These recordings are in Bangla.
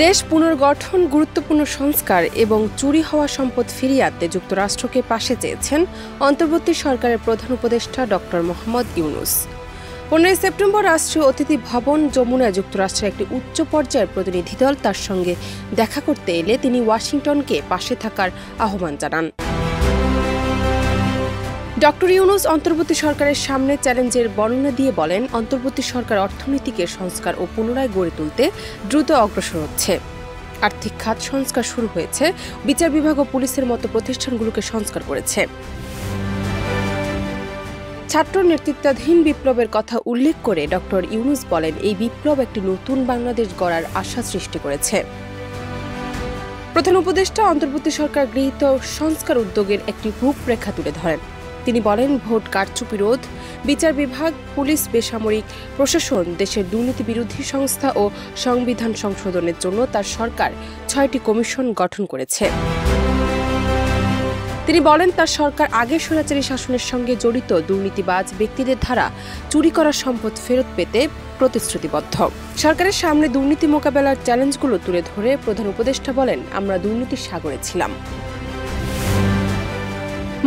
দেশ পুনর্গঠন, গুরুত্বপূর্ণ সংস্কার এবং চুরি হওয়া সম্পদ ফিরিয়ে আনতে যুক্তরাষ্ট্রকে পাশে চেয়েছেন অন্তর্বর্তী সরকারের প্রধান উপদেষ্টা ডক্টর মোহাম্মদ ইউনূস। 15 সেপ্টেম্বর রাষ্ট্রীয় অতিথি ভবন যমুনায় যুক্তরাষ্ট্রের একটি উচ্চ পর্যায়ের প্রতিনিধি দল তার সঙ্গে দেখা করতে এলে তিনি ওয়াশিংটনকে পাশে থাকার আহ্বান জানান। ডক্টর ইউনূস অন্তর্বর্তী সরকারের সামনে চ্যালেঞ্জের বর্ণনা দিয়ে বলেন, অন্তর্বর্তী সরকার অর্থনীতিকে সংস্কার ও পুনরায় গড়ে তুলতে দ্রুত অগ্রসর হচ্ছে। আর্থিক খাত সংস্কার শুরু হয়েছে, বিচার বিভাগ ও পুলিশের মতো প্রতিষ্ঠানগুলোকে সংস্কার করেছে। ছাত্র নেতৃত্বাধীন বিপ্লবের কথা উল্লেখ করে ডক্টর ইউনূস বলেন, এই বিপ্লব একটি নতুন বাংলাদেশ গড়ার আশা সৃষ্টি করেছে। প্রধান উপদেষ্টা অন্তর্বর্তী সরকার গৃহীত সংস্কার উদ্যোগের একটি রূপরেখা তুলে ধরেন। তিনি বলেন, ভোট কারচুপি রোধ, বিচার বিভাগ, পুলিশ, বেসামরিক প্রশাসন, দেশের দুর্নীতি বিরোধী সংস্থা ও সংবিধান সংশোধনের জন্য তার সরকার 6টি কমিশন গঠন করেছে। তিনি বলেন, তার সরকার আগের স্বৈরাচারী শাসনের সঙ্গে জড়িত দুর্নীতিবাজ ব্যক্তিদের দ্বারা চুরি করা সম্পদ ফেরত পেতে প্রতিশ্রুতিবদ্ধ। সরকারের সামনে দুর্নীতি মোকাবেলার চ্যালেঞ্জগুলো তুলে ধরে প্রধান উপদেষ্টা বলেন, আমরা দুর্নীতির সাগরে ছিলাম।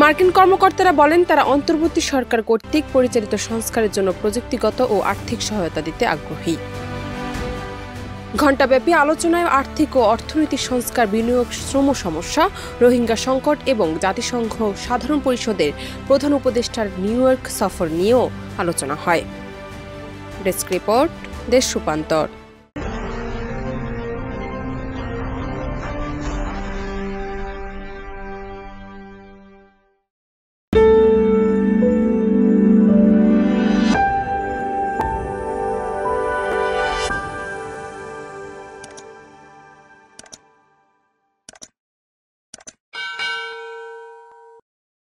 মার্কিন কর্মকর্তারা বলেন, তারা অন্তর্বর্তী সরকার কর্তৃক পরিচালিত সংস্কারের জন্য প্রযুক্তিগত ও আর্থিক সহায়তা দিতে আগ্রহী। ঘণ্টাব্যাপী আলোচনায় আর্থিক ও অর্থনৈতিক সংস্কার, বিনিয়োগ, শ্রম সমস্যা, রোহিঙ্গা সংকট এবং জাতিসংঘ সাধারণ পরিষদের প্রধান উপদেষ্টার নিউ ইয়র্ক সফর নিয়েও আলোচনা হয়। ডেস্ক রিপোর্ট, দেশ রূপান্তর।